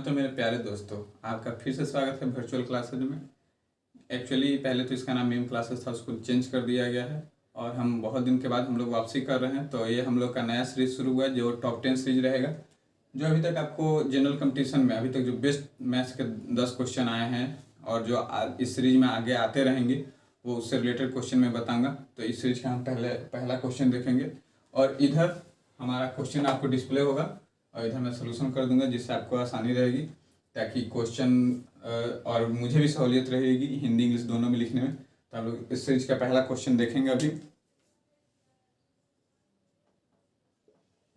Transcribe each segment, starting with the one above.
तो मेरे प्यारे दोस्तों, आपका फिर से स्वागत है वर्चुअल क्लासेज में। एक्चुअली पहले तो इसका नाम मीम क्लासेस था, उसको चेंज कर दिया गया है और हम बहुत दिन के बाद हम लोग वापसी कर रहे हैं। तो ये हम लोग का नया सीरीज शुरू हुआ है जो टॉप 10 सीरीज रहेगा। जो अभी तक आपको जनरल कंपटीशन में अभी तक जो बेस्ट मैथ्स के 10 क्वेश्चन आए हैं और जो इस सीरीज में आगे आते रहेंगे वो उससे रिलेटेड क्वेश्चन मैं बताऊँगा। तो इस सीरीज का हम पहला क्वेश्चन देखेंगे और इधर हमारा क्वेश्चन आपको डिस्प्ले होगा और इधर मैं सलूशन कर दूंगा जिससे आपको आसानी रहेगी, ताकि क्वेश्चन और मुझे भी सहूलियत रहेगी हिंदी इंग्लिश दोनों में लिखने में। तो हम लोग इस सीरीज का पहला क्वेश्चन देखेंगे अभी।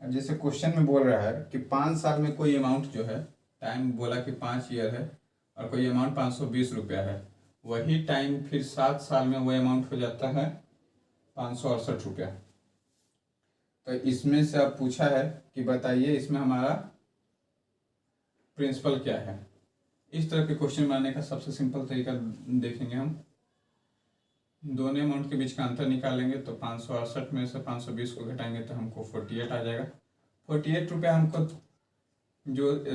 अब जैसे क्वेश्चन में बोल रहा है कि 5 साल में कोई अमाउंट जो है, टाइम बोला कि 5 ईयर है और कोई अमाउंट 520 रुपया है, वही टाइम फिर 7 साल में वही अमाउंट हो जाता है 568 रुपया। तो इसमें से अब पूछा है कि बताइए इसमें हमारा प्रिंसिपल क्या है। इस तरह के क्वेश्चन बनाने का सबसे सिंपल तरीका देखेंगे हम। दोनों अमाउंट के बीच का अंतर निकालेंगे तो 568 में से 520 को घटाएंगे तो हमको 48 आ जाएगा। 48 रुपया हमको जो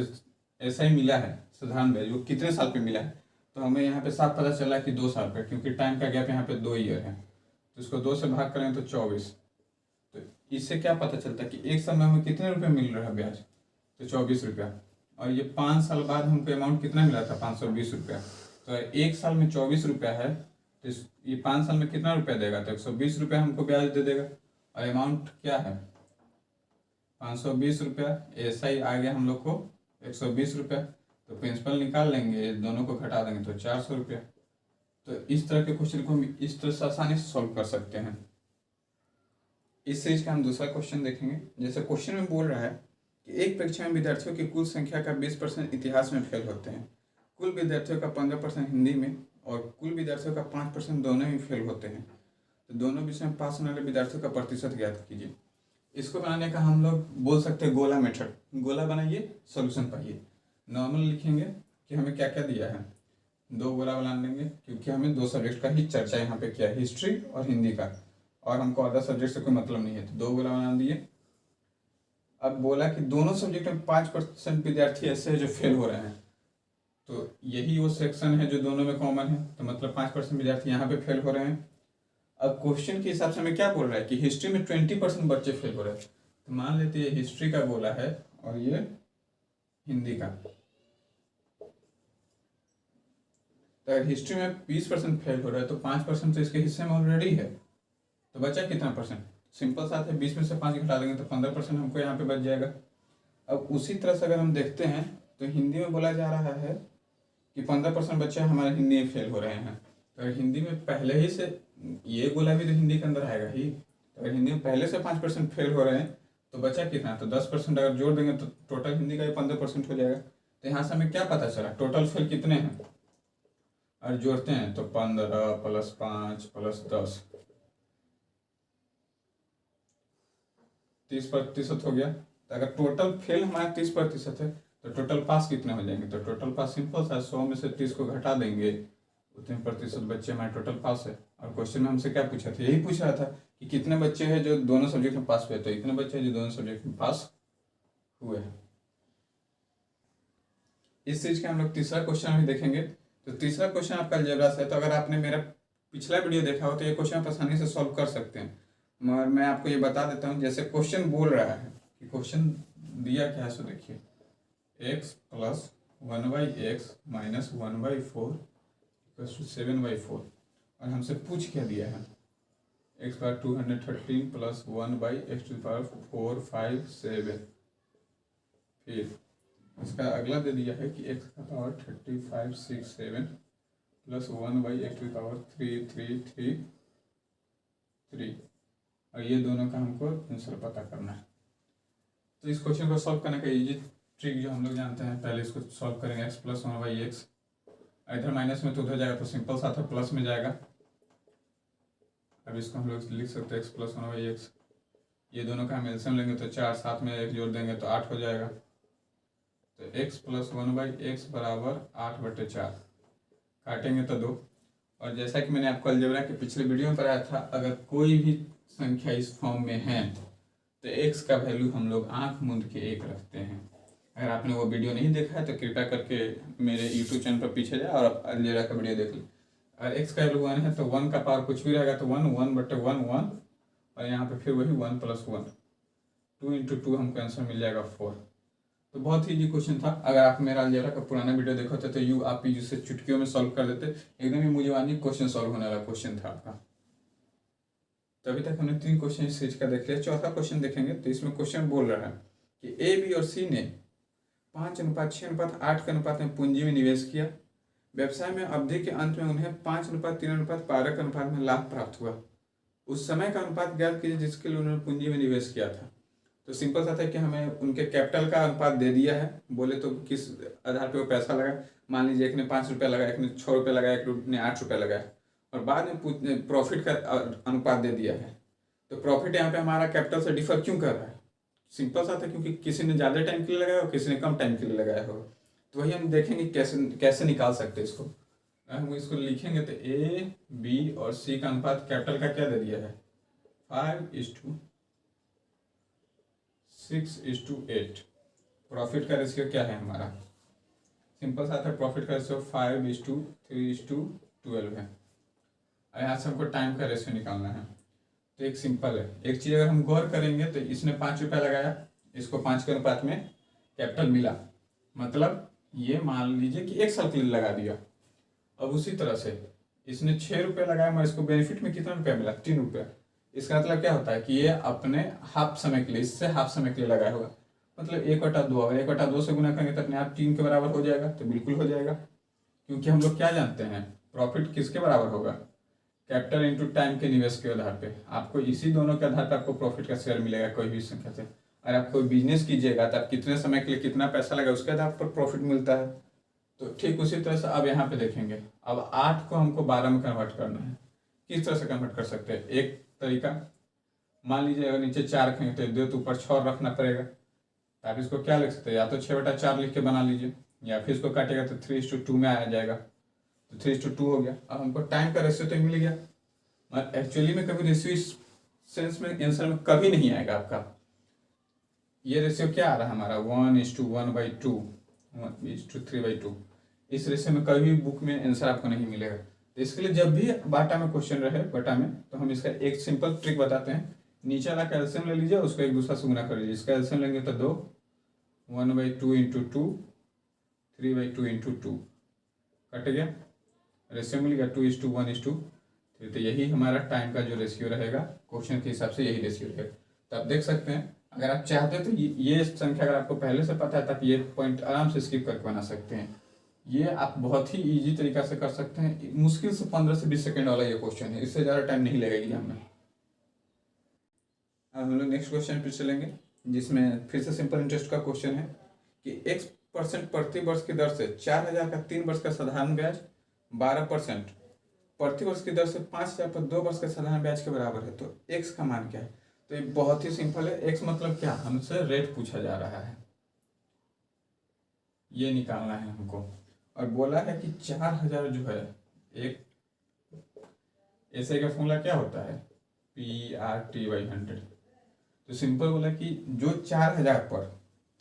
ऐसा ही मिला है साधारण ब्याज, वो कितने साल पे मिला है तो हमें यहाँ पे साफ पता चला कि 2 साल पे, क्योंकि टाइम का गैप यहाँ पे 2 ईयर है। तो इसको 2 से भाग करें तो 24। तो इससे क्या पता चलता है कि एक साल में हमें कितने रुपए मिल रहा है ब्याज, तो 24 रुपया। और ये 5 साल बाद हमको अमाउंट कितना मिला था 520 रुपया। तो एक साल में 24 रुपया है तो ये 5 साल में कितना रुपया देगा, तो 120 रुपया हमको ब्याज दे देगा। और अमाउंट क्या है 520 रुपया, ऐसा ही आ गया हम लोग को 120 रुपया। तो प्रिंसिपल निकाल लेंगे, दोनों को घटा देंगे तो 400 रुपया। तो इस तरह के क्वेश्चन को हम इस तरह से आसानी से सॉल्व कर सकते हैं। इस सीरीज का हम दूसरा क्वेश्चन देखेंगे। जैसे क्वेश्चन में बोल रहा है कि एक परीक्षा में विद्यार्थियों की कुल संख्या का 20% इतिहास में फेल होते हैं, कुल विद्यार्थियों का 15% हिंदी में और कुल विद्यार्थियों का 5% दोनों ही फेल होते हैं। तो दोनों विषय में पास होने वाले विद्यार्थियों का प्रतिशत ज्ञात कीजिए। इसको बनाने का हम लोग बोल सकते हैं गोला मेथड। गोला बनाइए, सोल्यूशन पाइए। नॉर्मल लिखेंगे कि हमें क्या क्या दिया है, 2 गोला बना लेंगे क्योंकि हमें 2 सब्जेक्ट का ही चर्चा यहाँ पे किया है, हिस्ट्री और हिंदी का, और हमको अदर सब्जेक्ट से कोई मतलब नहीं है। तो 2 गोला बना दिए। अब बोला कि दोनों सब्जेक्ट में 5% विद्यार्थी ऐसे हैं जो फेल हो रहे हैं, तो यही वो सेक्शन है जो दोनों में कॉमन है। तो मतलब 5% विद्यार्थी यहाँ पे फेल हो रहे हैं। अब क्वेश्चन के हिसाब से हमें क्या बोल रहा है कि हिस्ट्री में 20% बच्चे फेल हो रहे हैं। तो मान लेते हैं हिस्ट्री का गोला है और ये हिंदी का। तो अगर हिस्ट्री में 20% फेल हो रहा है तो 5% तो इसके हिस्से में ऑलरेडी है, तो बचा कितना परसेंट। सिंपल सा है, 20 में से 5 घटा देंगे तो 15% हमको यहाँ पे बच जाएगा। अब उसी तरह से अगर हम देखते हैं तो हिंदी में बोला जा रहा है कि 15% बच्चे हमारे हिंदी में फेल हो रहे हैं। तो अगर हिंदी में पहले ही से, ये गोला भी तो हिंदी के अंदर आएगा ही, तो अगर हिंदी में पहले से 5% फेल हो रहे हैं तो बचा कितना, तो 10% अगर जोड़ देंगे तो टोटल हिंदी का भी 15% हो जाएगा। तो यहाँ से हमें क्या पता चला, टोटल फेल कितने हैं, और जोड़ते हैं तो 15 + 5 + 10 30% हो गया। तो अगर टोटल फेल हमारा 30% है तो टोटल पास कितने हो जाएंगे, तो टोटल पास सिंपल सा 100 में से 30 को घटा देंगे, उतने प्रतिशत बच्चे हमारे टोटल पास है। और क्वेश्चन में हमसे क्या पूछा था, यही पूछ रहा था कि कितने बच्चे हैं जो दोनों सब्जेक्ट में पास हुए, तो इतने बच्चे हैं जो दोनों सब्जेक्ट में पास हुए हैं। इस चीज का हम लोग तीसरा क्वेश्चन अभी देखेंगे। तो तीसरा क्वेश्चन आपका अलजेब्रा से है। तो अगर आपने मेरा पिछला वीडियो देखा हो तो ये क्वेश्चन आप आसानी से सॉल्व कर सकते हैं, मगर मैं आपको ये बता देता हूँ। जैसे क्वेश्चन बोल रहा है कि क्वेश्चन दिया क्या है, सो देखिए x + 1/x - 1/4 = 7/4। और हमसे पूछ क्या दिया है, x = 213 + 1/x⁴ 5 7। फिर इसका अगला दे दिया है कि x का पावर 35 6 7 + 1/x⁴ 3 3 3। और ये दोनों का हमको आंसर पता करना है। तो इस क्वेश्चन को सॉल्व करने का इजी ट्रिक जो हम लोग जानते हैं, पहले इसको सॉल्व करेंगे x + 1/x। इधर माइनस में तो उधर जाएगा तो सिंपल सा था, प्लस में जाएगा। अब इसको हम लोग लिख सकते हैं x + 1/x। ये दोनों का हम एलसीएम लेंगे तो 4, साथ में 1 जोड़ देंगे तो 8 हो जाएगा। तो x + 1/x = 8/4, काटेंगे तो 2। और जैसा कि मैंने आपको अलजेब्रा के पिछले वीडियो में पढ़ाया था, अगर कोई भी संख्या इस फॉर्म में है तो x का वैल्यू हम लोग आंख मूंद के 1 रखते हैं। अगर आपने वो वीडियो नहीं देखा है तो कृपया करके मेरे यूट्यूब चैनल पर पीछे जाए और आप अलजेब्रा का वीडियो देख लें। अगर एक्स का वैल्यू 1 है तो 1 का पावर कुछ भी रहेगा तो 1 और यहाँ पे फिर वही 1 + 1, 2 × 2 हमको आंसर मिल जाएगा 4। तो बहुत ही इजी क्वेश्चन था। अगर आप मेरा अलजेब्रा का पुराना वीडियो देखो तो आप इसे चुटकियों में सॉल्व कर देते। एकदम ही मुझे क्वेश्चन सॉल्व होने वाला क्वेश्चन था आपका। तो अभी तक हमने 3 क्वेश्चन इस सीरीज का देख लिया। चौथा क्वेश्चन देखेंगे तो इसमें क्वेश्चन बोल रहा है कि ए, बी और सी ने 5:6:8 के अनुपात में पूंजी में निवेश किया। व्यवसाय में अवधि के अंत में उन्हें 5:3:12 के अनुपात में लाभ प्राप्त हुआ। उस समय का अनुपात ज्ञात कीजिए जिसके लिए उन्होंने पूंजी में निवेश किया था। तो सिंपल सा था कि हमें उनके कैपिटल का अनुपात दे दिया है। बोले तो किस आधार पे वो पैसा लगा, मान लीजिए एक ने 5 रुपया लगाया, एक ने 6 रुपया लगाया, एक ने 8 रुपया लगाया, और बाद में प्रॉफिट का अनुपात दे दिया है। तो प्रॉफिट यहाँ पे हमारा कैपिटल से डिफर क्यों कर रहा है? सिंपल सा था क्योंकि किसी ने ज़्यादा टाइम के लिए लगाया और किसी ने कम टाइम के लिए लगाया होगा। तो वही हम देखेंगे कैसे निकाल सकते हैं इसको। हम इसको लिखेंगे तो ए, बी और सी का अनुपात कैपिटल का क्या दे दिया है? 5:6:8। प्रॉफिट का रेशियो क्या है हमारा? सिंपल सा था, प्रॉफिट का रेशियो 5:3:12 है। और यहाँ से हमको टाइम का रेशियो निकालना है। तो एक सिंपल है, एक चीज़ अगर हम गौर करेंगे तो इसने 5 रुपया लगाया, इसको 5 के अनुपात में कैपिटल मिला, मतलब ये मान लीजिए कि 1 साल के लिए लगा दिया। अब उसी तरह से इसने 6 रुपये लगाया, मगर इसको बेनिफिट में कितना रुपया मिला? 3 रुपया। इसका मतलब क्या होता है कि ये अपने हाफ समय के लिए, इससे हाफ समय के लिए लगाया होगा, मतलब 1/2। अगर 1/2 से गुना करेंगे तो अपने आप 3 के बराबर हो जाएगा। तो बिल्कुल हो जाएगा, क्योंकि हम लोग क्या जानते हैं, प्रॉफिट किसके बराबर होगा? कैपिटल इंटू टाइम के निवेश के आधार पे। आपको इसी दोनों के आधार पर आपको प्रॉफिट का शेयर मिलेगा कोई भी संख्या से। अगर आप कोई बिजनेस कीजिएगा तो आप कितने समय के लिए कितना पैसा लगा उसके आधार पर प्रॉफिट मिलता है। तो ठीक उसी तरह से अब यहाँ पे देखेंगे, अब 8 को हमको 12 में कन्वर्ट करना है। किस तरह से कन्वर्ट कर सकते हैं? एक तरीका, मान लीजिए अगर नीचे 4 रखेंगे तो 2 तो ऊपर 6 रखना पड़ेगा। तो आप इसको क्या लिख सकते हैं? या तो 6/4 लिख के बना लीजिए, या फिर इसको काटेगा तो 3:2 में आ जाएगा। तो 3:2 हो गया। अब हमको टाइम का रेशियो तो मिल गया, और एक्चुअली में कभी रेशियो इस सेंस में आंसर में कभी नहीं आएगा आपका। ये रेशियो क्या आ रहा है हमारा? 1:1/2, 1:3/2। इस रेशियो में कभी बुक में आंसर आपको नहीं मिलेगा। तो इसके लिए जब भी बाटा में क्वेश्चन रहे बटा में, तो हम इसका एक सिंपल ट्रिक बताते हैं। नीचे वाला कैल्शियम ले लीजिए, उसको एक दूसरा से गुना कर लीजिए। इसका एल्शियम लेंगे तो 2, 1/2 × 2, 3/2 × 2 कट गया, रेशियो मिल गया 2:1:3। तो यही हमारा टाइम का जो रेशियो रहेगा क्वेश्चन के हिसाब से, यही रेशियो रहेगा। तो आप देख सकते हैं, अगर आप चाहते हैं तो ये संख्या अगर आपको पहले से पता है तो आप ये पॉइंट आराम से स्किप करके बना सकते हैं। ये आप बहुत ही इजी तरीका से कर सकते हैं। मुश्किल से 15 से 20 सेकंड वाला ये क्वेश्चन है, इससे ज़्यादा टाइम नहीं लगेगा एग्जाम में। अब हम लोग नेक्स्ट क्वेश्चन पे चलेंगे, जिसमें फिर से सिंपल इंटरेस्ट का क्वेश्चन है कि X% प्रति वर्ष की दर से 4,000 का 3 वर्ष का साधारण ब्याज 12% प्रति वर्ष की दर से 5,000 पर 2 वर्ष का साधारण ब्याज के बराबर है। तो X का मान क्या है? तो ये बहुत ही सिंपल है। X मतलब क्या? हमसे रेट पूछा जा रहा है, ये निकालना है हमको। और बोला है कि 4,000 जो है, एक ऐसे का फॉर्मूला क्या होता है? PRT/100। तो सिंपल बोला कि जो 4,000 पर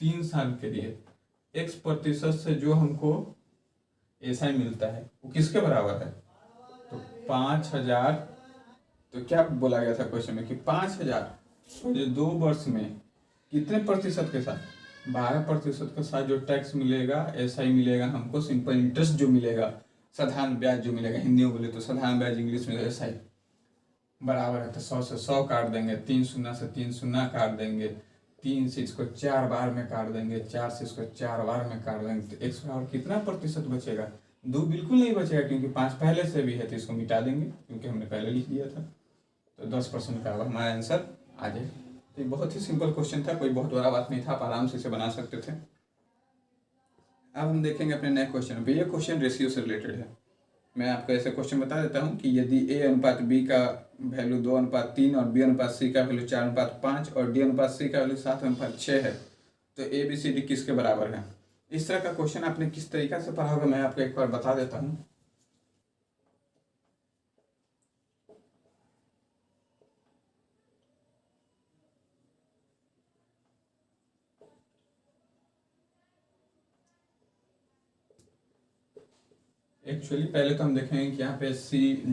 3 साल के लिए X% से जो हमको SI मिलता है वो किसके बराबर है? तो 5,000। तो क्या बोला गया था क्वेश्चन में कि 5,000 जो 2 वर्ष में कितने प्रतिशत के साथ? 12% के साथ जो टैक्स मिलेगा, SI मिलेगा हमको, सिंपल इंटरेस्ट जो मिलेगा, साधारण ब्याज जो मिलेगा, हिंदी में बोले तो साधारण ब्याज, इंग्लिश में SI, बराबर है। तो 100 से 100 काट देंगे, 3 शून्य से 3 शून्य काट देंगे, 3 से इसको 4 बार में काट देंगे, 4 से इसको 4 बार में काट देंगे। तो X बराबर कितना प्रतिशत बचेगा? 2 बिल्कुल नहीं बचेगा, क्योंकि 5 पहले से भी है तो इसको मिटा देंगे, क्योंकि हमने पहले लिख दिया था। तो 10% का हमारा आंसर आ जाए। तो बहुत ही सिंपल क्वेश्चन था, कोई बहुत बड़ा बात नहीं था, आप आराम से इसे बना सकते थे। अब हम देखेंगे अपने नए क्वेश्चन पे। ये क्वेश्चन रेशियो से रिलेटेड है। मैं आपको ऐसे क्वेश्चन बता देता हूँ कि यदि A/B का वैल्यू 2:3 और B/C का वैल्यू 4:5 और D/C का वैल्यू 7:6 है, तो ABCD किसके बराबर है? इस तरह का क्वेश्चन आपने किस तरीका से पढ़ा होगा, मैं आपको एक बार बता देता हूँ। एक्चुअली पहले तो हम देखेंगे कि यहाँ पे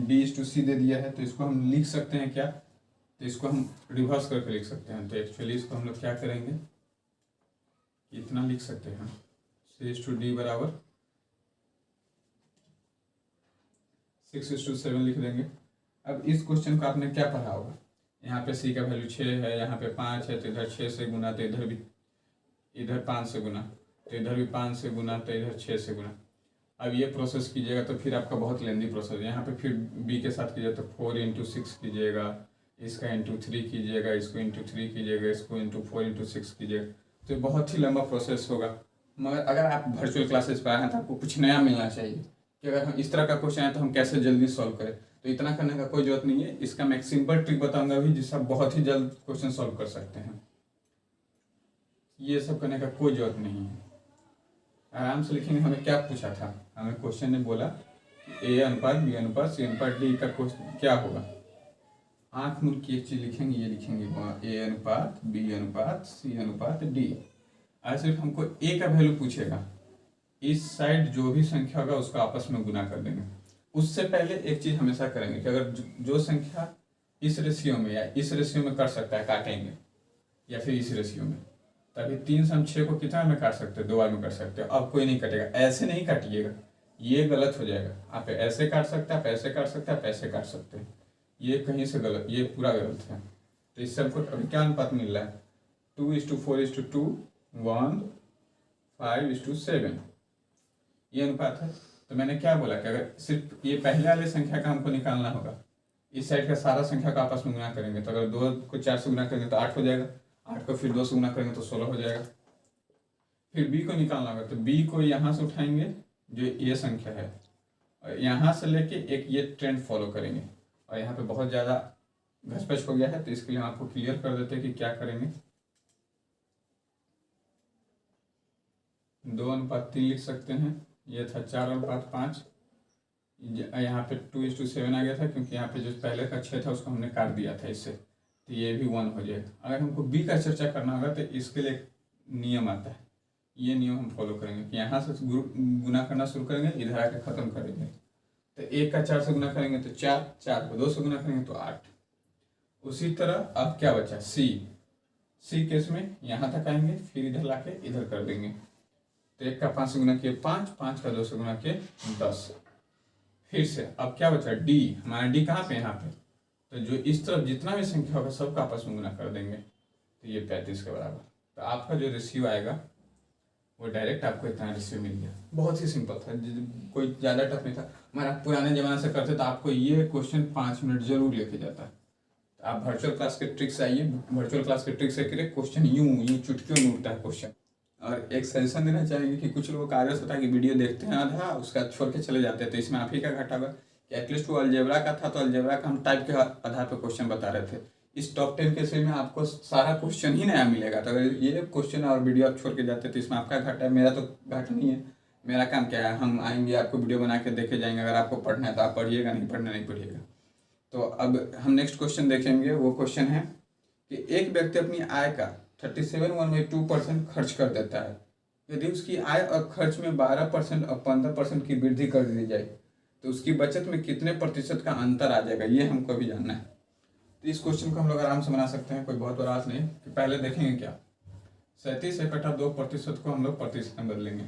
D/C दे दिया है, तो इसको हम लिख सकते हैं क्या, तो इसको हम रिवर्स करके लिख सकते हैं। तो एक्चुअली इसको हम लोग क्या करेंगे, इतना लिख सकते हैं C/D बराबर 6:7 लिख देंगे। अब इस क्वेश्चन को आपने क्या पढ़ा होगा, यहाँ पे C का वैल्यू 6 है, यहाँ पे 5 है, तो इधर 6 से गुना, तो इधर भी, इधर 5 से गुना, तो इधर भी 5 से गुना, तो इधर 6 से गुना। अब ये प्रोसेस कीजिएगा तो फिर आपका बहुत लेंदी प्रोसेस है। यहाँ पे फिर B के साथ कीजिएगा तो 4 × 6 कीजिएगा, इसका ×3 कीजिएगा, इसको ×3 कीजिएगा, इसको ×4 × 6 कीजिएगा, तो ये बहुत ही लंबा प्रोसेस होगा। मगर अगर आप वर्चुअल क्लासेस पर आए हैं तो आपको कुछ नया मिलना चाहिए कि अगर हम इस तरह का क्वेश्चन है तो हम कैसे जल्दी सॉल्व करें। तो इतना करने का कोई जरूरत नहीं है, इसका मैं एक सिंपल ट्रिक बताऊंगा भी जिससे आप बहुत ही जल्द क्वेश्चन सॉल्व कर सकते हैं। ये सब करने का कोई जरूरत नहीं है, आराम से लिखेंगे। हमें क्या पूछा था, हमें क्वेश्चन ने बोला A अनुपात B अनुपात C अनुपात D का क्वेश्चन क्या होगा। आंख मूंद की एक चीज लिखेंगे, ये लिखेंगे A अनुपात B अनुपात C अनुपात D। आज सिर्फ हमको A का वैल्यू पूछेगा, इस साइड जो भी संख्या होगा उसका आपस में गुना कर देंगे। उससे पहले एक चीज हमेशा करेंगे कि अगर जो संख्या इस रेशियो में या इस रेशियो में कर सकता है काटेंगे, या फिर इस रेशियो में, तभी 3 से हम 6 को कितना में काट सकते हैं, 2 बार में कर सकते हैं। अब कोई नहीं कटेगा, ऐसे नहीं काटिएगा, ये गलत हो जाएगा। आप ऐसे काट सकते हैं, आप ऐसे काट सकते हैं, आप ऐसे काट सकते हैं, ये कहीं से गलत, ये पूरा गलत है। तो इससे हमको अभी क्या अनुपात मिल रहा है, 2:4:2 1 5:7 ये अनुपात है। तो मैंने क्या बोला कि अगर सिर्फ ये पहले वाले संख्या का हमको निकालना होगा, इस साइड का सारा संख्या का आपस में गुना करेंगे, तो अगर 2 को 4 से गुना करेंगे तो 8 हो जाएगा, 8 को फिर 2 से गुना करेंगे तो 16 हो जाएगा। फिर B को निकालना होगा, तो B को यहाँ से उठाएंगे जो ये संख्या है, और यहाँ से लेके एक ये ट्रेंड फॉलो करेंगे। और यहाँ पे बहुत ज़्यादा घसपच हो गया है, तो इसके लिए हम आपको क्लियर कर देते हैं कि क्या करेंगे। 2:3 लिख सकते हैं, ये था 4:5। यहाँ पे 2:7 आ गया था, क्योंकि यहाँ पे जो पहले का 6 था उसको हमने काट दिया था इससे, तो ये भी 1 हो जाएगा। अगर हमको B का चर्चा करना होगा तो इसके लिए एक नियम आता है, ये नियम हम फॉलो करेंगे कि यहाँ से गुना करना शुरू करेंगे, इधर आके ख़त्म करेंगे। तो 1 का 4 से गुना करेंगे तो 4, 4 को 2 से गुना करेंगे तो 8। उसी तरह अब क्या बचा, C केस में यहाँ तक आएंगे, फिर इधर लाके इधर कर देंगे। तो 1 का 5 से गुना किए 5, 5 का 2 से गुना किए 10। फिर से अब क्या बचा, D। हमारा D कहाँ पे, यहाँ पे। तो जो इस तरफ जितना भी संख्या होगा सबका आपस में गुना कर देंगे, तो ये 35 के बराबर। तो आपका जो रेशियो आएगा वो डायरेक्ट आपको इतना रेशियो मिल गया। बहुत ही सिंपल था, कोई ज़्यादा टफ नहीं था। मगर आप पुराने ज़माने से करते तो आपको ये क्वेश्चन 5 मिनट जरूर लेके जाता। तो आप वर्चुअल क्लास के ट्रिक से आइए, वर्चुअल क्लास के ट्रिक से करिए, क्वेश्चन यूँ चुटकियों में उठता है क्वेश्चन। और एक सजेशन देना चाहेंगे कि कुछ लोगों का आदत होता है कि वीडियो देखते हैं आधा, उसका छोड़ के चले जाते हैं। तो इसमें आप ही का घाटा होगा कि एटलीस्ट वो अलजेब्रा का था तो अलजेब्रा का हम टाइप के आधार पर क्वेश्चन बता रहे थे। इस टॉप 10 के से में आपको सारा क्वेश्चन ही नया मिलेगा। तो अगर ये क्वेश्चन और वीडियो आप छोड़ के जाते तो इसमें आपका घाटा है, मेरा तो घाटा नहीं है। मेरा काम क्या है, हम आएंगे आपको वीडियो बना के देखे जाएंगे। अगर आपको पढ़ना है तो आप पढ़िएगा, नहीं पढ़ना नहीं पढ़िएगा। तो अब हम नेक्स्ट क्वेश्चन देखेंगे। वो क्वेश्चन है कि एक व्यक्ति अपनी आय का 37.2% खर्च कर देता है। यदि उसकी आय और खर्च में 12% और 15% की वृद्धि कर दी जाए तो उसकी बचत में कितने प्रतिशत का अंतर आ जाएगा, ये हमको भी जानना है। तो इस क्वेश्चन को हम लोग आराम से बना सकते हैं, कोई बहुत बड़ा नहीं है। कि पहले देखेंगे क्या, 37/2% को हम लोग प्रतिशत में बदलेंगे।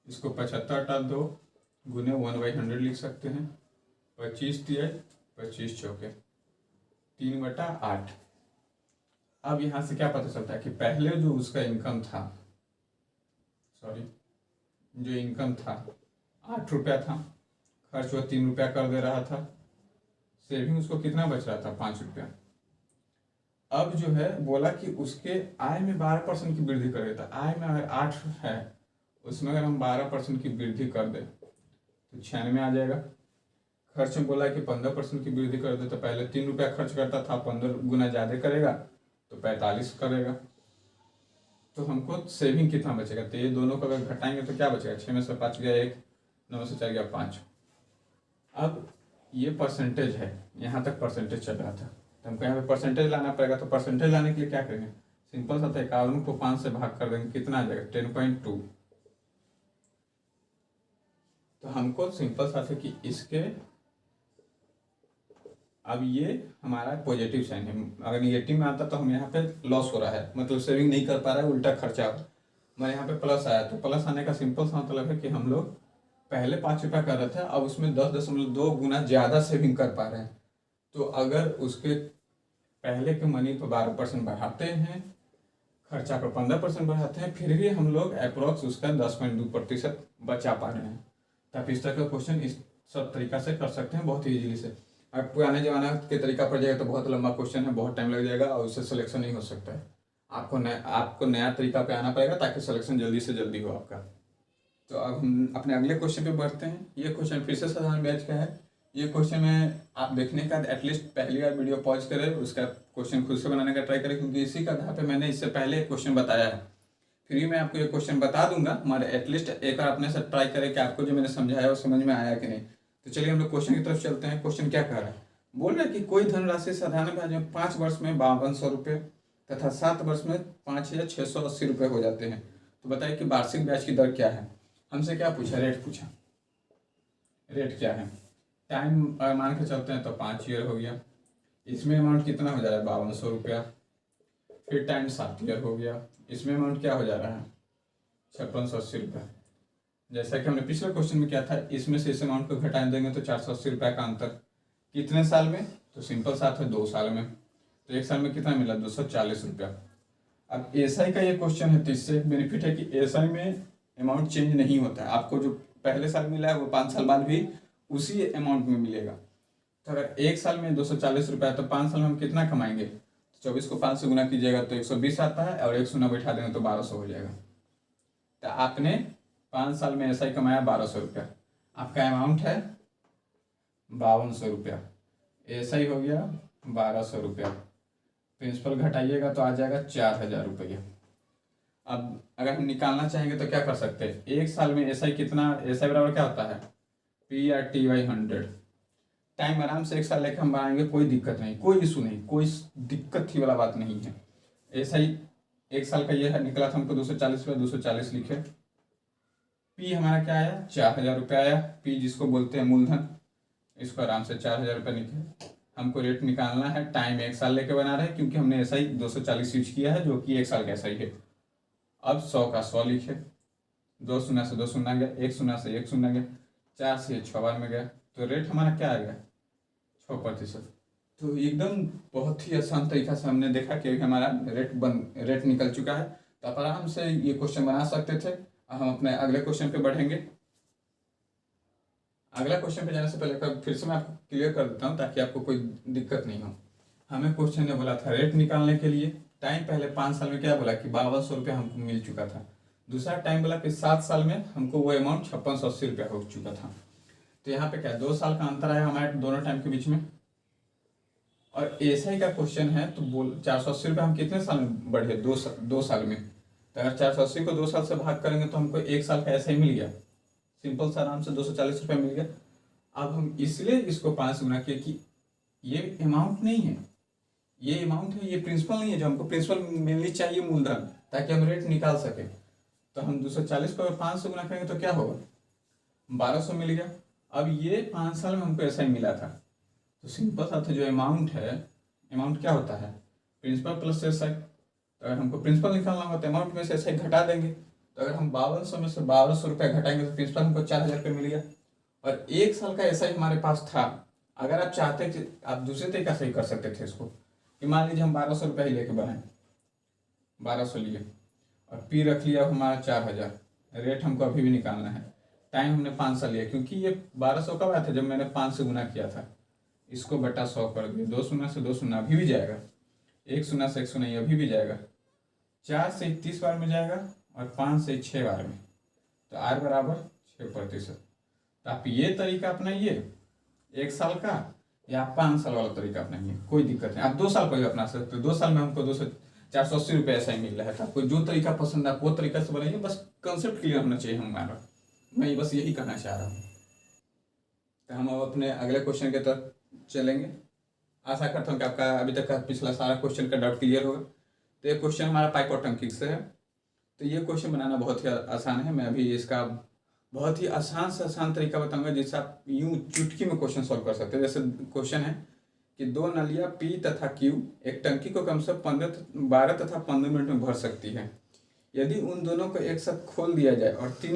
इसको 75/2 गुने 1/100 लिख सकते हैं। 25 तिहाई 25 चौके 3/8। अब यहाँ से क्या पता चलता है कि पहले जो उसका इनकम था, जो इनकम था 8 रुपया था, खर्च वो 3 रुपया कर दे रहा था, सेविंग उसको कितना बच रहा था 5 रुपया। अब जो है बोला कि उसके आय में 12% की वृद्धि कर देता। आय में अगर 8 है, उसमें अगर हम 12% की वृद्धि कर दें तो 96 आ जाएगा। खर्च में बोला कि 15% की वृद्धि कर दे, तो पहले 3 रुपया खर्च करता था, 15 गुना ज़्यादा करेगा तो 45 करेगा। तो हमको सेविंग कितना बचेगा, तो ये दोनों को अगर घटाएंगे तो क्या बचेगा, 6 में से 5 गया 1, 9 से 4 गया 5। अब ये परसेंटेज है, यहाँ तक परसेंटेज चल रहा था, तो हमको यहाँ पे परसेंटेज लाना पड़ेगा। तो परसेंटेज लाने के लिए क्या करेंगे, सिंपल सा था, 51 को 5 से भाग कर देंगे, कितना आ जाएगा 10.2। तो हमको सिंपल सा था कि इसके अब ये हमारा पॉजिटिव साइन है, अगर निगेटिव में आता तो हम यहाँ पे लॉस हो रहा है, मतलब सेविंग नहीं कर पा रहा है, उल्टा खर्चा हो। हमारे यहाँ पे प्लस आया, तो प्लस आने का सिंपल सा मतलब है कि हम लोग पहले 5 रुपया कर रहे थे, अब उसमें 10.2 गुना ज़्यादा सेविंग कर पा रहे हैं। तो अगर उसके पहले के मनी पर 12% बढ़ाते हैं, खर्चा पर 15% बढ़ाते हैं, फिर भी हम लोग अप्रोक्स उसका 10.2% बचा पा रहे हैं। तो आप इस तरह का क्वेश्चन इस सब तरीका से कर सकते हैं बहुत ही ईजिली से। अब पुराने जमाना के तरीका पर जाएगा तो बहुत लंबा क्वेश्चन है, बहुत टाइम लग जाएगा और उससे सिलेक्शन नहीं हो सकता है। आपको नया तरीका पे आना पड़ेगा ताकि सिलेक्शन जल्दी से जल्दी हो आपका। तो अब हम अपने अगले क्वेश्चन पे बढ़ते हैं। ये क्वेश्चन फिर से साधारण बैच का है। ये क्वेश्चन में आप देखने का एटलीस्ट पहली बार वीडियो पॉज करें, उसका क्वेश्चन खुद से बनाने का ट्राई करें, क्योंकि इसी का आधार पे मैंने इससे पहले एक क्वेश्चन बताया है। फिर भी मैं आपको ये क्वेश्चन बता दूंगा, हमारे एटलीस्ट एक बार अपने से ट्राई करें कि आपको जो मैंने समझाया वो समझ में आया कि नहीं। तो चलिए हम लोग क्वेश्चन की तरफ चलते हैं। क्वेश्चन क्या कह रहा है, बोल रहा है कि कोई धनराशि साधारण ब्याज में 5 वर्ष में 5200 रुपये तथा 7 वर्ष में 5680 रुपये हो जाते हैं। तो बताइए कि वार्षिक ब्याज की दर क्या है। हमसे क्या पूछा, रेट पूछा। रेट क्या है, टाइम अगर मान के चलते हैं तो 5 ईयर हो गया, इसमें अमाउंट कितना हो जा रहा है 5200 रुपया। फिर टाइम 7 ईयर हो गया, इसमें अमाउंट क्या हो जा रहा है 5680 रुपया। जैसा कि हमने पिछले क्वेश्चन में किया था, इसमें से इस अमाउंट को घटा देंगे तो 480 रुपये का अंतर कितने साल में, तो सिंपल सा है 2 साल में। तो 1 साल में कितना मिला 240 रुपया। अब एसआई का ये क्वेश्चन है, तो इससे बेनिफिट है कि एसआई में अमाउंट चेंज नहीं होता है। आपको जो पहले साल मिला है वो 5 साल बाद भी उसी अमाउंट में मिलेगा। तो अगर 1 साल में 240 रुपया तो 5 साल में हम कितना कमाएंगे, तो 24 को 5 से गुना कीजिएगा तो 120 आता है, और 1 शून्य बैठा देंगे तो 1200 हो जाएगा। तो आपने 5 साल में एसआई कमाया 1200 रुपया, आपका अमाउंट है 5200 रुपया, एसआई हो गया 1200 रुपया, प्रिंसिपल घटाइएगा तो आ जाएगा 4000 रुपया। अब अगर हम निकालना चाहेंगे तो क्या कर सकते हैं, 1 साल में एसआई कितना, एसआई बराबर क्या होता है PRT/100। टाइम आराम से 1 साल लेकर हम बनाएंगे, कोई दिक्कत नहीं, कोई इशू नहीं, कोई दिक्कत थी वाला बात नहीं है। एसआई 1 साल का ये है, निकला था हमको 240 रुपये, 240 लिखे। पी हमारा क्या आया 4000 रुपये आया, पी जिसको बोलते हैं मूलधन, इसको आराम से 4000 रुपये निकले। हमको रेट निकालना है, टाइम 1 साल लेके बना रहे हैं क्योंकि हमने एसआई 240 यूज किया है जो कि 1 साल का एसआई है। अब 100 का 100 लिखे, 2 शून्य से 2 शून्य गया, 1 शून्य से 1 शून्य गया, 4 से 6 बार में गया, तो रेट हमारा क्या आएगा 6%। तो एकदम बहुत ही आसान तरीका से हमने देखा कि हमारा रेट निकल चुका है। तो आप आराम से ये क्वेश्चन बना सकते थे। हम अपने अगले क्वेश्चन पे बढ़ेंगे। अगला क्वेश्चन पे जाने से पहले फिर से मैं आपको क्लियर कर देता हूँ ताकि आपको कोई दिक्कत नहीं हो। हमें क्वेश्चन ने बोला था रेट निकालने के लिए, टाइम पहले 5 साल में क्या बोला कि 5200 रुपया हमको मिल चुका था। दूसरा टाइम बोला कि 7 साल में हमको वो अमाउंट 5680 रुपया हो चुका था। तो यहाँ पे क्या 2 साल का अंतर आया हमारे दोनों टाइम के बीच में। और एसआई का क्वेश्चन है तो बोल 480 रुपया हम कितने साल में बढ़े 2 साल में। तो अगर 480 को 2 साल से भाग करेंगे तो हमको 1 साल का एसआई मिल गया, सिंपल सा आराम से 240 रुपया मिल गया। अब हम इसलिए इसको 5 से गुना किए कि ये अमाउंट नहीं है, ये अमाउंट है, ये प्रिंसिपल नहीं है जो हमको प्रिंसिपल मिलनी चाहिए मूलधन, ताकि हम रेट निकाल सके। तो हम 240 को 5 से गुना करेंगे तो क्या होगा 1200 मिल गया। अब ये 5 साल में हमको ऐसा ही मिला था। तो सिंपल सा था, जो अमाउंट है, अमाउंट क्या होता है प्रिंसिपल प्लस एसआई। तो अगर हमको प्रिंसिपल निकालना होगा तो अमाउंट में से एसआई घटा देंगे। तो अगर हम 5200 में से 1200 रुपया घटाएंगे तो प्रिंसिपल हमको 4000 रुपये मिल गया। और 1 साल का एसआई हमारे पास था। अगर आप चाहते कि आप दूसरे तरीका से ही कर सकते थे इसको, कि मान लीजिए हम 1200 रुपये ही लेके बनाए, 1200 लिए और पी रख लिया हमारा 4000, रेट हमको अभी भी निकालना है। टाइम हमने 5 साल लिया क्योंकि ये 1200 कब आया था जब मैंने 5 से गुना किया था। इसको बटा 100 कर दिए, 2 शून्य से 2 शून्य अभी भी जाएगा, 1 शून्य से 1 शून्य अभी भी जाएगा, 4 से 31 बार में जाएगा और 5 से 6 बार में। तो आर बराबर 6%। तो आप ये तरीका अपनाइए 1 साल का, या आप 5 साल वाला तरीका अपनाइए, कोई दिक्कत नहीं। आप 2 साल का भी अपना सकते हो। 2 साल में हमको 480 रुपये ऐसा ही मिल रहा है। तो आपको जो तरीका पसंद है वो तरीका से बनाइए, बस कंसेप्ट क्लियर होना चाहिए हमारा। मैं बस यही कहना चाह रहा हूँ। तो हम अब अपने अगले क्वेश्चन की तरफ चलेंगे। आशा करता हूँ कि आपका अभी तक का पिछला सारा क्वेश्चन का डाउट क्लियर होगा। तो ये क्वेश्चन हमारा पाइप और टंकी से है। तो ये क्वेश्चन बनाना बहुत ही आसान है। मैं अभी इसका बहुत ही आसान से आसान तरीका बताऊंगा जिससे आप यूं चुटकी में क्वेश्चन सॉल्व कर सकते हैं। जैसे क्वेश्चन है कि दो नलियां पी तथा क्यू एक टंकी को कम से कम 12 तथा 15 मिनट में भर सकती है। यदि उन दोनों को एक साथ खोल दिया जाए और 3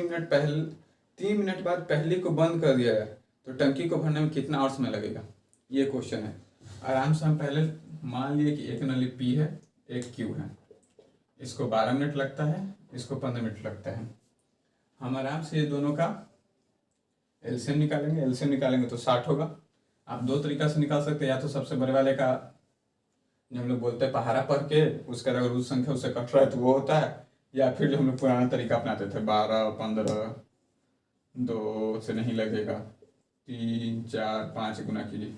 मिनट बाद पहली को बंद कर दिया जाए तो टंकी को भरने में कितना और समय लगेगा। ये क्वेश्चन है। आराम से हम पहले मान लिए कि एक नली पी है, एक क्यू है। इसको 12 मिनट लगता है, इसको 15 मिनट लगता है। हम आराम से ये दोनों का एलसीएम निकालेंगे। एलसीएम निकालेंगे तो 60 होगा। आप दो तरीका से निकाल सकते हैं, या तो सबसे बड़े वाले का जो हम लोग बोलते हैं पहाड़ा पढ़ के उसका अगर उस संख्या उससे कट रहा है तो वो होता है, या फिर जो हम लोग पुराना तरीका अपनाते थे 12 15 2 से नहीं लगेगा 3 4 5 गुना कीजिए।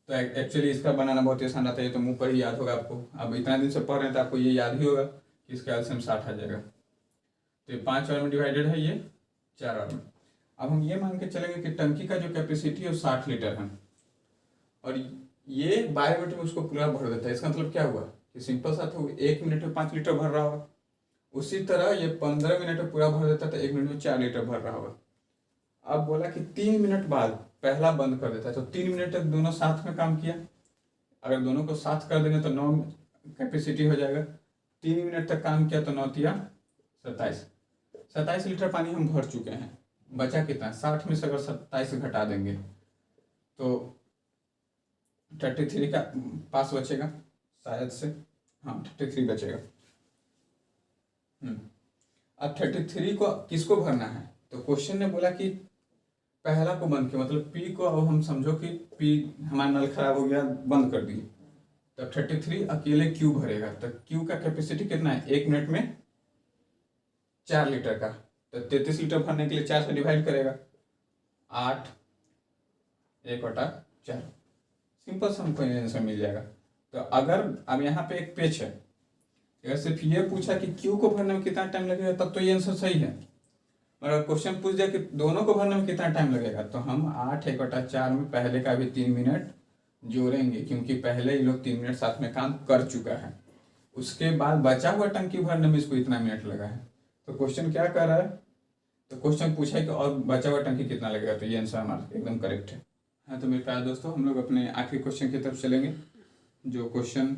तो एक्चुअली इसका बनाना बहुत ही आसान आता है। ये तो मुंह पर ही याद होगा आपको। अब इतना दिन से पढ़ रहे हैं तो आपको ये याद ही होगा कि इसका एलसीएम 60 आ जाएगा। तो ये 5 बार में डिवाइडेड है, ये 4 बार में। अब हम ये मान के चलेंगे कि टंकी का जो कैपेसिटी है वो 60 लीटर है और ये 12 मिनट में उसको पूरा भर देता है। इसका मतलब क्या हुआ कि सिंपल सा था, 1 मिनट में 5 लीटर भर रहा होगा। उसी तरह ये 15 मिनट में पूरा भर देता था, 1 मिनट में 4 लीटर भर रहा होगा। अब बोला कि 3 मिनट बाद पहला बंद कर देता है, तो 3 मिनट तक दोनों साथ में काम किया। अगर दोनों को साथ कर देंगे तो 9 कैपेसिटी हो जाएगा। 3 मिनट तक काम किया तो 9 तिया 27 लीटर पानी हम भर चुके हैं। बचा कितना, 60 में से अगर 27 घटा देंगे तो 33 का पास बचेगा शायद से। हाँ 33 बचेगा। अब 33 को किसको भरना है, तो क्वेश्चन ने बोला कि पहला को बंद किया, मतलब पी को। अब हम समझो कि पी हमारा नल खराब हो गया, बंद कर दिए, तो 33 अकेले क्यू भरेगा। तो क्यू का कैपेसिटी कितना है, 1 मिनट में 4 लीटर का। तो 33 लीटर भरने के लिए 4 से डिवाइड करेगा, 8 1 बटा 4। सिंपल सा हमको आंसर मिल जाएगा। तो अगर अब यहाँ पे एक पेच है, अगर सिर्फ ये पूछा कि क्यू को भरने में कितना टाइम लगेगा तब तो ये आंसर सही है। अगर क्वेश्चन पूछ दिया कि दोनों को भरने में कितना टाइम लगेगा तो हम 8 1 बटा 4 में पहले का भी 3 मिनट जोड़ेंगे, क्योंकि पहले ये लोग 3 मिनट साथ में काम कर चुका है। उसके बाद बचा हुआ टंकी भरने में इसको इतना मिनट लगा है। तो क्वेश्चन क्या कर रहा है, तो क्वेश्चन पूछा है कि और बचा हुआ टंकी कितना लगेगा, तो ये आंसर हमारा एकदम करेक्ट है। हाँ तो मेरे प्यारे दोस्तों, हम लोग अपने आखिरी क्वेश्चन की तरफ चलेंगे। जो क्वेश्चन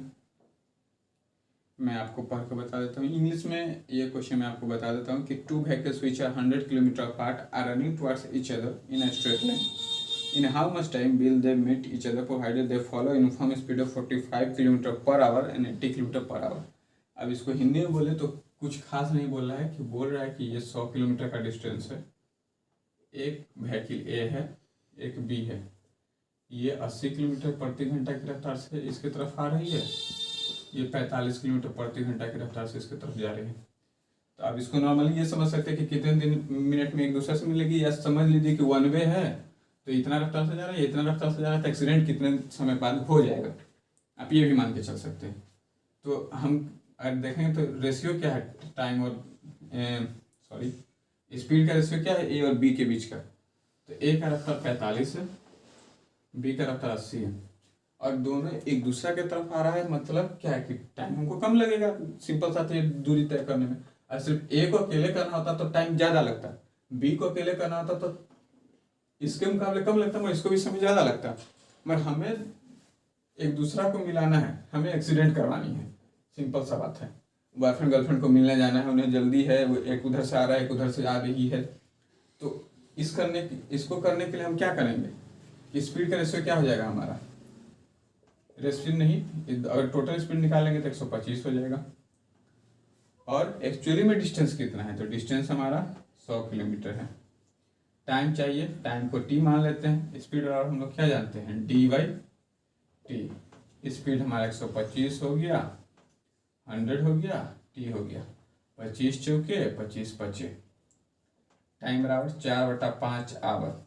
मैं आपको पढ़ के बता देता हूँ इंग्लिश में। ये क्वेश्चन मैं आपको बता देता हूँ कि 2 vehicles which are 100 kilometre apart are running towards each other in a straight line. In how much time will they meet each other provided they follow uniform speed of 45 kilometre per hour and 80 kilometre per hour. अब इसको हिंदी में बोले तो कुछ खास नहीं बोल रहा है, कि बोल रहा है कि ये 100 किलोमीटर का डिस्टेंस है। एक व्हीकल ए है, एक बी है। ये 80 किलोमीटर प्रति घंटा की रफ्तार से इसकी तरफ आ रही है, ये 45 किलोमीटर प्रति घंटा की रफ्तार से इसकी तरफ जा रही है। तो आप इसको नॉर्मली ये समझ सकते हैं कि कितने मिनट में एक दूसरे से मिलेगी, या समझ लीजिए कि 1 वे है तो इतना रफ्तार से जा रहा है, इतना रफ्तार से जा रहा है, तो एक्सीडेंट कितने समय बाद हो जाएगा, आप ये भी मान के चल सकते हैं। तो हम अगर देखेंगे तो रेशियो क्या है टाइम और स्पीड का रेशियो क्या है ए और बी के बीच का। तो ए का रफ्तार 45 है, बी का रफ्तार 80 है, और दोनों एक दूसरा की तरफ आ रहा है। मतलब क्या है कि टाइम हमको कम लगेगा, सिंपल सा ये दूरी तय करने में। और सिर्फ ए को अकेले करना होता तो टाइम ज़्यादा लगता, बी को अकेले करना होता तो इसके मुकाबले कम लगता, मगर इसको भी समय ज़्यादा लगता। मगर हमें एक दूसरा को मिलाना है, हमें एक्सीडेंट करवानी है, सिंपल सा बात है। बॉयफ्रेंड गर्लफ्रेंड को मिलने जाना है, उन्हें जल्दी है, वो एक उधर से आ रहा है, एक उधर से आ रही है। तो इसको करने के लिए हम क्या करेंगे, स्पीड का रेशियो क्या हो जाएगा हमारा, रेशियो नहीं, अगर टोटल स्पीड निकालेंगे तो 125 हो जाएगा। और एक्चुअली में डिस्टेंस कितना है, तो डिस्टेंस हमारा 100 किलोमीटर है। टाइम चाहिए, टाइम को टी मान लेते हैं। स्पीड और हम लोग क्या जानते हैं, d/t। स्पीड हमारा 125 हो गया, 100 हो गया, टी हो गया, 25 चौके 25 पचे, टाइम बराबर 4/5 आवर।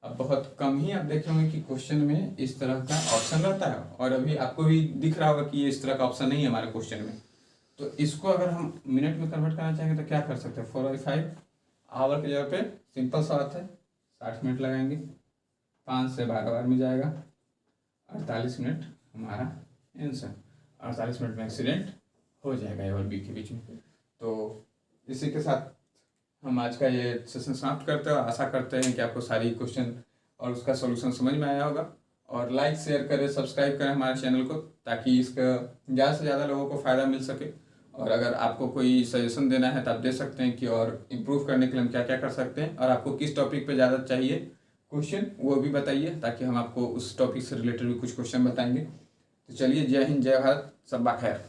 अब बहुत कम ही आप देखे होंगे कि क्वेश्चन में इस तरह का ऑप्शन रहता है, और अभी आपको भी दिख रहा होगा कि ये इस तरह का ऑप्शन नहीं है हमारे क्वेश्चन में। तो इसको अगर हम मिनट में कन्वर्ट करना चाहेंगे तो क्या कर सकते हैं, 4/5 आवर की जगह पे सिंपल सा बात है 60 मिनट लगाएंगे, 5 से 12 बार में जाएगा, 48 मिनट हमारा आंसर। 48 मिनट में एक्सीडेंट हो जाएगा ए और बी के बीच में। तो इसी के साथ हम आज का ये सेशन समाप्त करते हैं। आशा करते हैं कि आपको सारी क्वेश्चन और उसका सॉल्यूशन समझ में आया होगा। और लाइक शेयर करें, सब्सक्राइब करें हमारे चैनल को, ताकि इसका ज़्यादा से ज़्यादा लोगों को फ़ायदा मिल सके। और अगर आपको कोई सजेशन देना है तो आप दे सकते हैं कि और इम्प्रूव करने के लिए हम क्या क्या कर सकते हैं, और आपको किस टॉपिक पे ज़्यादा चाहिए क्वेश्चन वो भी बताइए, ताकि हम आपको उस टॉपिक से रिलेटेड भी कुछ क्वेश्चन बताएंगे। तो चलिए, जय हिंद, जय भारत, सब खैर।